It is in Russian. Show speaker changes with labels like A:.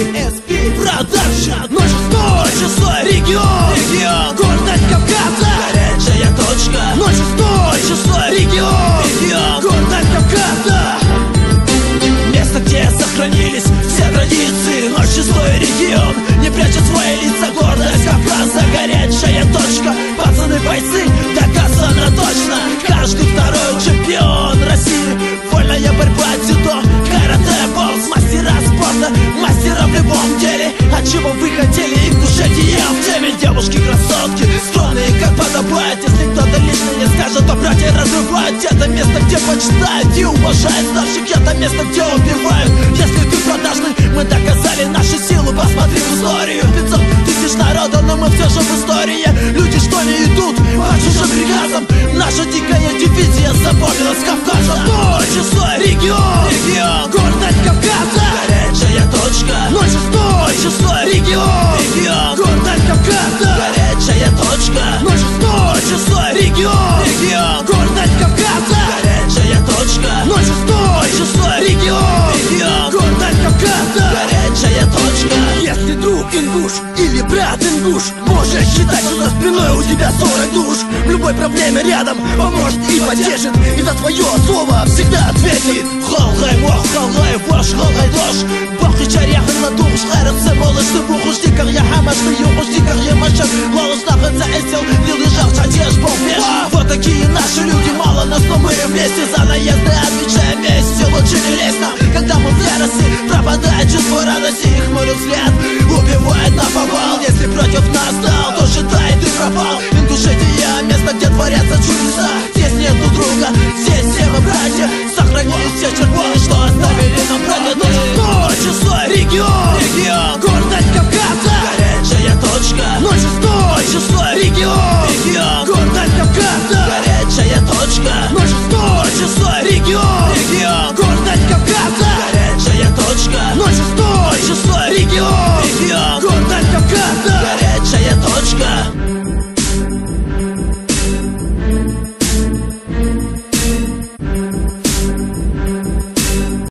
A: Продакшн 06 регион, гордость Кавказа, горячая точка 06 регион, гордость Кавказа. Место, где сохранились все традиции, 06 регион не прячет свои лица, гордость Кавказа, горячая точка. Пацаны, бойцы, доказано точно, каждый второй чемпион России. Вольная борьба, дзюдо, карате, бокс, мастера спорта, мастера в любом деле. От чего вы хотели и в душе дьявол в теме. Девушки-красотки, скромные, как подобает. Если кто-то лично не скажет, то братья разрывают. Это место, где почитают и уважают старших. Это место, где убивают. Если ты продажный, мы доказали нашу силу. Посмотри в историю, 500 тысяч народа, но мы все же в истории. Люди, что не идут по чужим приказам. Наша дикая дивизия запомнилась с Кавказа. 06 регион, гордость Кавказа, горячая точка 06 регион, гордость Кавказа, горячая точка 06 регион, гордость Кавказа, горячая точка 06 регион, гордость Кавказа, горячая точка. Если друг ингуш или брат ингуш, можешь считать, что за спиной у тебя 40 душ. В любой проблеме рядом поможет и поддержит, и за твое слово всегда ответит. Халгай вах, халгай ваш, халгай дош. Бахи чаряхы на душ, хайраться молочный бух. Жди, как я хамаш, ты юху, жди, как я машак. Голос находится эсел, не лежал, чатеж.